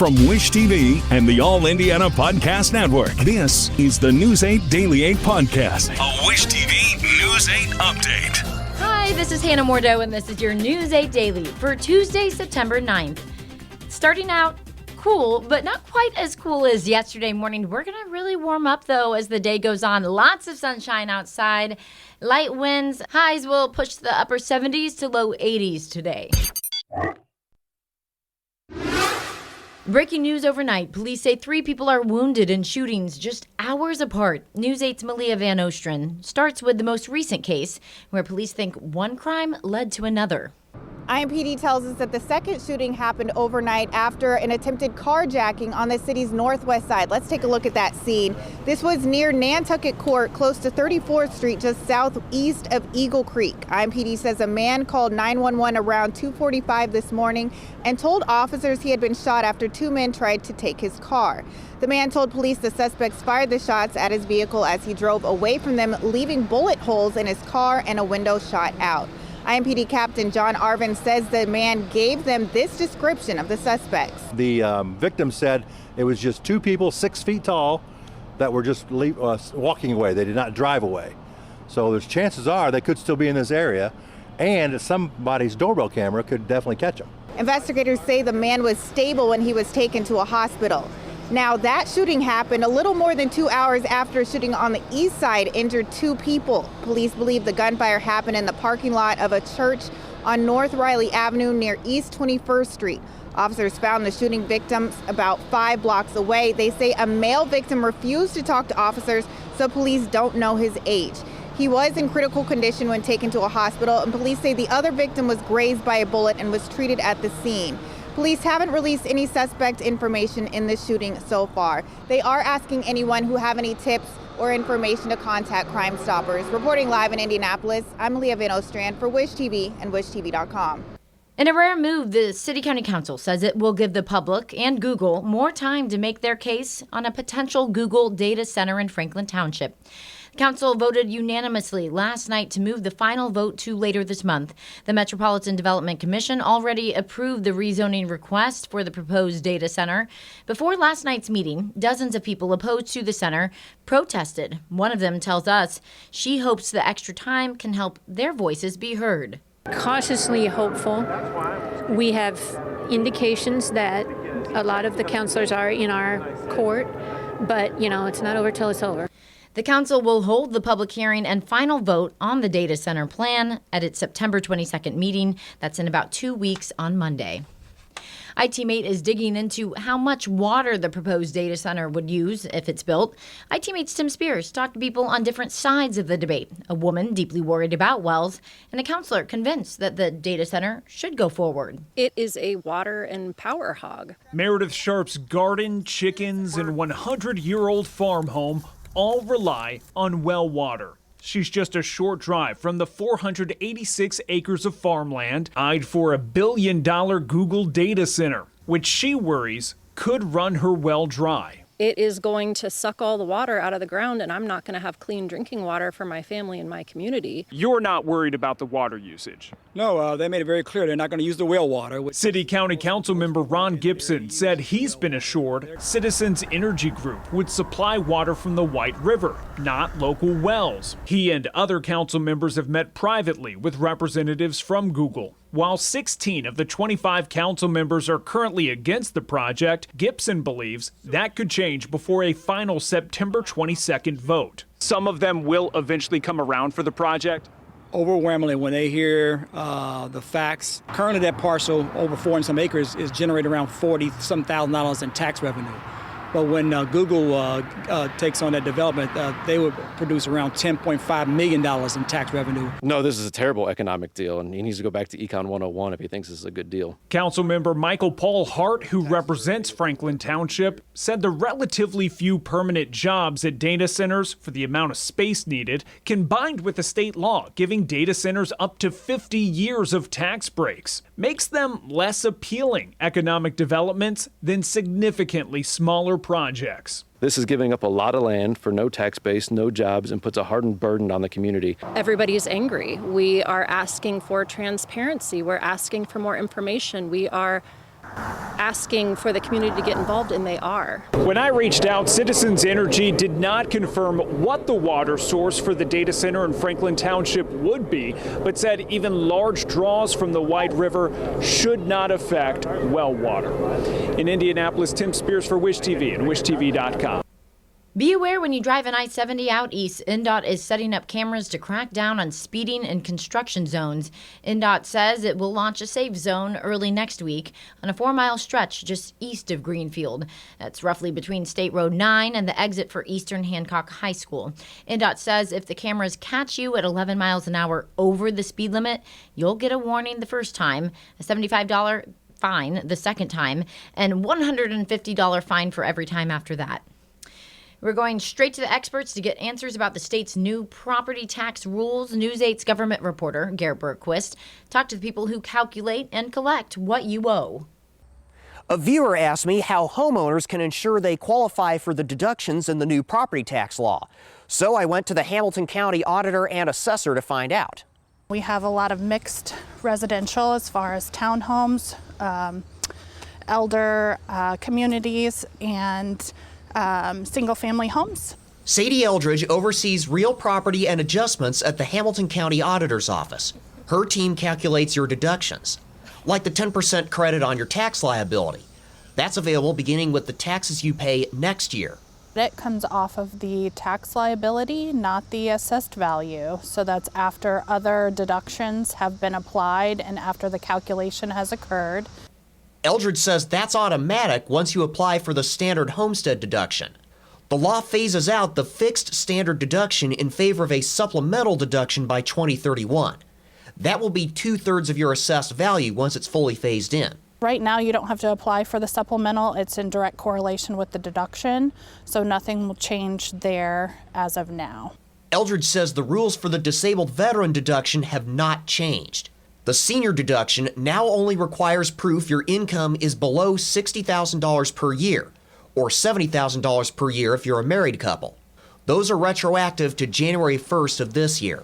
From Wish TV and the All Indiana Podcast Network, this is the News 8 Daily 8 Podcast, a Wish TV News 8 update. Hi, this is Hannah Mordeau, and this is your News 8 Daily for Tuesday, September 9th. Starting out cool, but not quite as cool as yesterday morning. We're going to really warm up, though, as the day goes on. Lots of sunshine outside. Light winds. Highs will push the upper 70s to low 80s today. Breaking news overnight. Police say 3 people are wounded in shootings just hours apart. News 8's Malia Van Ostrin starts with the most recent case, where police think one crime led to another. IMPD tells us that the second shooting happened overnight after an attempted carjacking on the city's northwest side. Let's take a look at that scene. This was near Nantucket Court, close to 34th Street, just southeast of Eagle Creek. IMPD says a man called 911 around 2:45 this morning and told officers he had been shot after 2 men tried to take his car. The man told police the suspects fired the shots at his vehicle as he drove away from them, leaving bullet holes in his car and a window shot out. IMPD Captain John Arvin says the man gave them this description of the suspects. The victim said it was just 2 people 6 feet tall that were just walking away. They did not drive away. So there's chances are they could still be in this area, and somebody's doorbell camera could definitely catch them. Investigators say the man was stable when he was taken to a hospital. Now, that shooting happened a little more than 2 hours after a shooting on the east side injured 2 people. Police believe the gunfire happened in the parking lot of a church on North Riley Avenue near East 21st Street. Officers found the shooting victims about 5 blocks away. They say a male victim refused to talk to officers, so police don't know his age. He was in critical condition when taken to a hospital, and police say the other victim was grazed by a bullet and was treated at the scene. Police haven't released any suspect information in this shooting so far. They are asking anyone who have any tips or information to contact Crime Stoppers. Reporting live in Indianapolis, I'm Malia Van Ostrin for Wish TV and WishTV.com. In a rare move, the City County Council says it will give the public and Google more time to make their case on a potential Google data center in Franklin Township. The council voted unanimously last night to move the final vote to later this month. The Metropolitan Development Commission already approved the rezoning request for the proposed data center. Before last night's meeting, dozens of people opposed to the center protested. One of them tells us she hopes the extra time can help their voices be heard. Cautiously hopeful. We have indications that a lot of the counselors are in our court, but, it's not over till it's over. The council will hold the public hearing and final vote on the data center plan at its September 22nd meeting. That's in about 2 weeks on Monday. ITMate is digging into how much water the proposed data center would use if it's built. ITMate's Tim Spears talked to people on different sides of the debate. A woman deeply worried about wells, and a counselor convinced that the data center should go forward. It is a water and power hog. Meredith Sharp's garden, chickens, and 100-year-old farm home all rely on well water. She's just a short drive from the 486 acres of farmland eyed for $1 billion Google data center, which she worries could run her well dry. It is going to suck all the water out of the ground, and I'm not going to have clean drinking water for my family and my community. You're not worried about the water usage? No, they made it very clear they're not going to use the well water. City County Council member Ron Gibson said he's been assured Citizens Energy Group would supply water from the White River, not local wells. He and other council members have met privately with representatives from Google. While 16 of the 25 council members are currently against the project, Gibson believes that could change before a final September 22nd vote. Some of them will eventually come around for the project. Overwhelmingly, when they hear the facts, currently that parcel over 4 and some acres is generating around $40-some thousand in tax revenue. But when Google takes on that development, they would produce around $10.5 million in tax revenue. No, this is a terrible economic deal, and he needs to go back to Econ 101 if he thinks this is a good deal. Councilmember Michael Paul Hart, who represents Franklin Township, said the relatively few permanent jobs at data centers for the amount of space needed, combined with the state law giving data centers up to 50 years of tax breaks, makes them less appealing economic developments than significantly smaller projects. This is giving up a lot of land for no tax base, no jobs, and puts a hardened burden on the community. Everybody is angry. We are asking for transparency. We're asking for more information. We are asking for the community to get involved, and they are. When I reached out, Citizens Energy did not confirm what the water source for the data center in Franklin Township would be, but said even large draws from the White River should not affect well water. In Indianapolis, Tim Spears for Wish TV and wishtv.com. Be aware when you drive an I-70 out east. INDOT is setting up cameras to crack down on speeding in construction zones. INDOT says it will launch a safe zone early next week on a 4-mile stretch just east of Greenfield. That's roughly between State Road 9 and the exit for Eastern Hancock High School. INDOT says if the cameras catch you at 11 miles an hour over the speed limit, you'll get a warning the first time, a $75 fine the second time, and $150 fine for every time after that. We're going straight to the experts to get answers about the state's new property tax rules. News 8's government reporter, Garrett Bergquist, talked to the people who calculate and collect what you owe. A viewer asked me how homeowners can ensure they qualify for the deductions in the new property tax law. So I went to the Hamilton County auditor and assessor to find out. We have a lot of mixed residential as far as townhomes, elder communities, and single-family homes. Sadie Eldridge oversees real property and adjustments at the Hamilton County Auditor's Office. Her team calculates your deductions, like the 10% credit on your tax liability. That's available beginning with the taxes you pay next year. It comes off of the tax liability, not the assessed value. So that's after other deductions have been applied and after the calculation has occurred. Eldridge says that's automatic once you apply for the standard homestead deduction. The law phases out the fixed standard deduction in favor of a supplemental deduction by 2031. That will be 2/3 of your assessed value once it's fully phased in. Right now, you don't have to apply for the supplemental. It's in direct correlation with the deduction, so nothing will change there as of now. Eldridge says the rules for the disabled veteran deduction have not changed. The senior deduction now only requires proof your income is below $60,000 per year, or $70,000 per year if you're a married couple. Those are retroactive to January 1st of this year.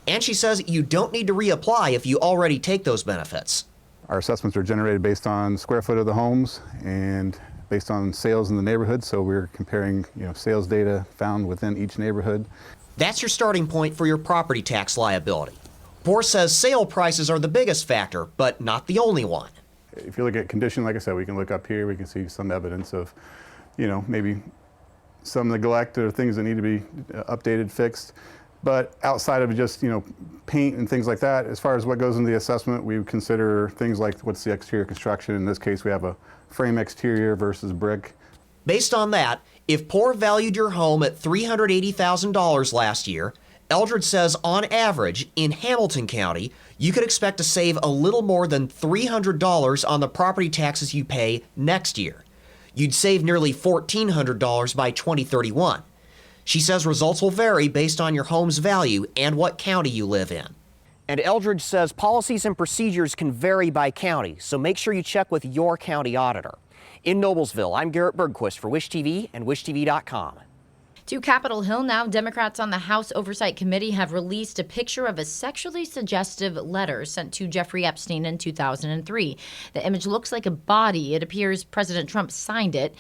And she says you don't need to reapply if you already take those benefits. Our assessments are generated based on square foot of the homes and based on sales in the neighborhood, so we're comparing sales data found within each neighborhood. That's your starting point for your property tax liability. Bohr says sale prices are the biggest factor, but not the only one. If you look at condition, like I said, we can look up here, we can see some evidence of, maybe some neglect or things that need to be updated, fixed. But outside of just, paint and things like that, as far as what goes into the assessment, we would consider things like what's the exterior construction. In this case, we have a frame exterior versus brick. Based on that, if Bohr valued your home at $380,000 last year, Eldridge says on average, in Hamilton County, you could expect to save a little more than $300 on the property taxes you pay next year. You'd save nearly $1,400 by 2031. She says results will vary based on your home's value and what county you live in. And Eldridge says policies and procedures can vary by county, so make sure you check with your county auditor. In Noblesville, I'm Garrett Bergquist for Wish TV and wishtv.com. To Capitol Hill now, Democrats on the House Oversight Committee have released a picture of a sexually suggestive letter sent to Jeffrey Epstein in 2003. The image looks like a body. It appears President Trump signed it.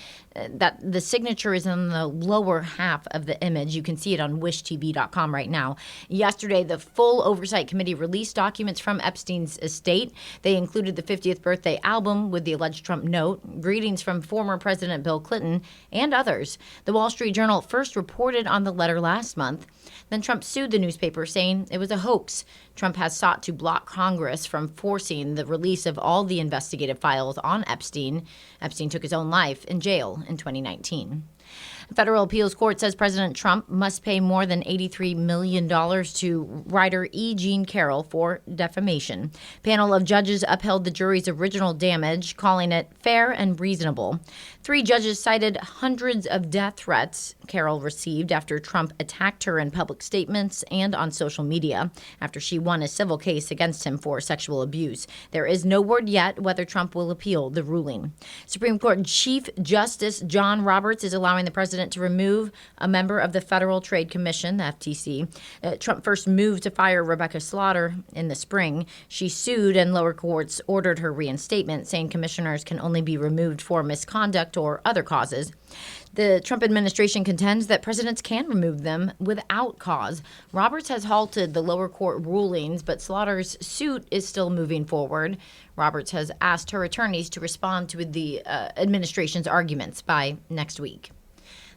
That the signature is in the lower half of the image. You can see it on wishtv.com right now. Yesterday, the full Oversight Committee released documents from Epstein's estate. They included the 50th birthday album with the alleged Trump note, greetings from former President Bill Clinton, and others. The Wall Street Journal first reported on the letter last month. Then Trump sued the newspaper, saying it was a hoax. Trump has sought to block Congress from forcing the release of all the investigative files on Epstein. Epstein took his own life in jail in 2019. The Federal Appeals Court says President Trump must pay more than $83 million to writer E. Jean Carroll for defamation. A panel of judges upheld the jury's original damage, calling it fair and reasonable. 3 judges cited hundreds of death threats Carroll received after Trump attacked her in public statements and on social media after she won a civil case against him for sexual abuse. There is no word yet whether Trump will appeal the ruling. Supreme Court Chief Justice John Roberts is allowing allowing the president to remove a member of the Federal Trade Commission, the FTC. Trump first moved to fire Rebecca Slaughter in the spring. She sued, and lower courts ordered her reinstatement, saying commissioners can only be removed for misconduct or other causes. The Trump administration contends that presidents can remove them without cause. Roberts has halted the lower court rulings, but Slaughter's suit is still moving forward. Roberts has asked her attorneys to respond to the administration's arguments by next week.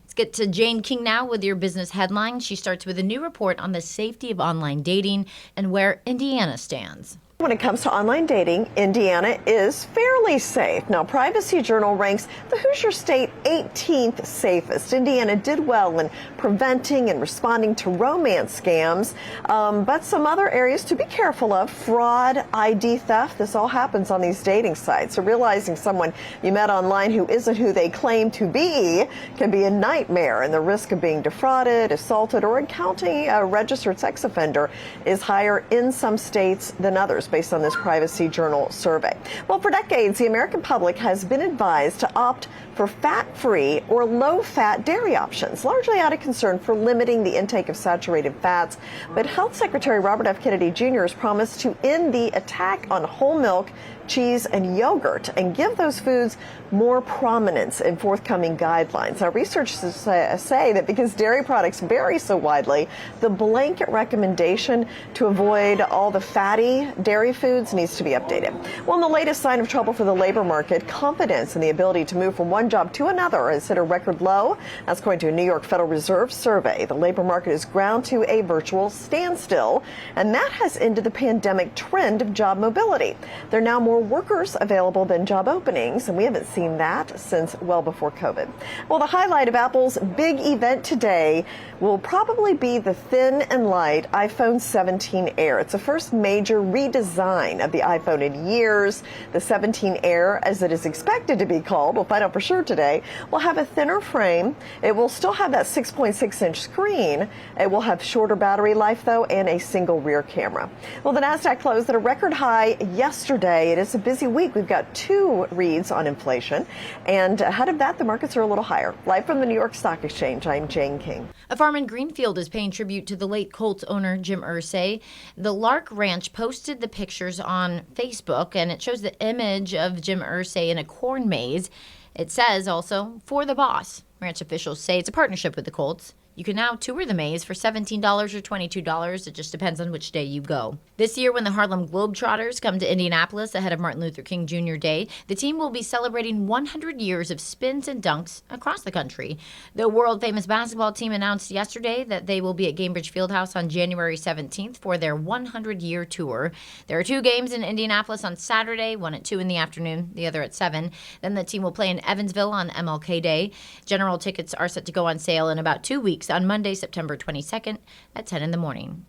Let's get to Jane King now with your business headline. She starts with a new report on the safety of online dating and where Indiana stands. When it comes to online dating, Indiana is fairly safe. Now, Privacy Journal ranks the Hoosier State 18th safest. Indiana did well in preventing and responding to romance scams, but some other areas to be careful of: fraud, ID theft. This all happens on these dating sites. So realizing someone you met online who isn't who they claim to be can be a nightmare, and the risk of being defrauded, assaulted, or encountering a registered sex offender is higher in some states than others, based on this Privacy Journal survey. Well, for decades, the American public has been advised to opt for fat-free or low-fat dairy options, largely out of concern for limiting the intake of saturated fats. But Health Secretary Robert F. Kennedy Jr. has promised to end the attack on whole milk, cheese, and yogurt and give those foods more prominence in forthcoming guidelines. Now, researchers say that because dairy products vary so widely, the blanket recommendation to avoid all the fatty dairy foods needs to be updated. Well, in the latest sign of trouble for the labor market, confidence in the ability to move from one job to another is at a record low. That's according to a New York Federal Reserve survey. The labor market is ground to a virtual standstill, and that has ended the pandemic trend of job mobility. There are now more workers available than job openings, and we haven't seen that since well before COVID. Well, the highlight of Apple's big event today will probably be the thin and light iPhone 17 Air. It's the first major redesign of the iPhone in years. The 17 Air, as it is expected to be called, we'll find out for sure today, will have a thinner frame. It will still have that 6.6-inch screen. It will have shorter battery life, though, and a single rear camera. Well, the NASDAQ closed at a record high yesterday. It is a busy week. We've got two reads on inflation, and ahead of that, the markets are a little higher. Live from the New York Stock Exchange, I'm Jane King. A farm in Greenfield is paying tribute to the late Colts owner, Jim Irsay. The Lark Ranch posted the pictures on Facebook, and it shows the image of Jim Irsay in a corn maze. It says also, "For the boss." Ranch officials say it's a partnership with the Colts. You can now tour the maze for $17 or $22. It just depends on which day you go. This year, when the Harlem Globetrotters come to Indianapolis ahead of Martin Luther King Jr. Day, the team will be celebrating 100 years of spins and dunks across the country. The world-famous basketball team announced yesterday that they will be at Gainbridge Fieldhouse on January 17th for their 100-year tour. There are two games in Indianapolis on Saturday, one at 2 in the afternoon, the other at 7. Then the team will play in Evansville on MLK Day. General tickets are set to go on sale in about 2 weeks on Monday, September 22nd at 10 in the morning.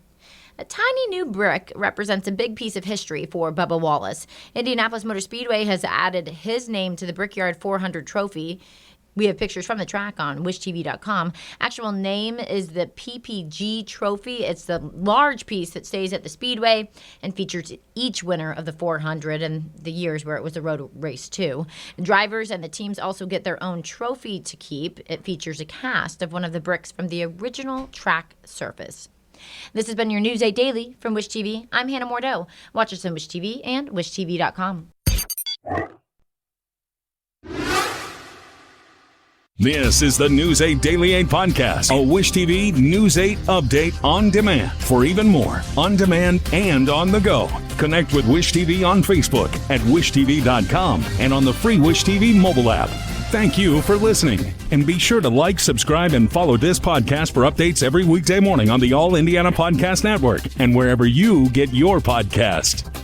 A tiny new brick represents a big piece of history for Bubba Wallace. Indianapolis Motor Speedway has added his name to the Brickyard 400 trophy. We have pictures from the track on wishtv.com. Actual name is the PPG Trophy. It's the large piece that stays at the Speedway and features each winner of the 400 and the years where it was a road race too. Drivers and the teams also get their own trophy to keep. It features a cast of one of the bricks from the original track surface. This has been your News 8 Daily from Wish TV. I'm Hannah Mordeau. Watch us on Wish TV and wishtv.com. This is the News 8 Daily 8 podcast, a Wish TV News 8 update on demand. For even more, on demand and on the go, connect with Wish TV on Facebook at wishtv.com and on the free Wish TV mobile app. Thank you for listening, and be sure to like, subscribe, and follow this podcast for updates every weekday morning on the All Indiana Podcast Network and wherever you get your podcast.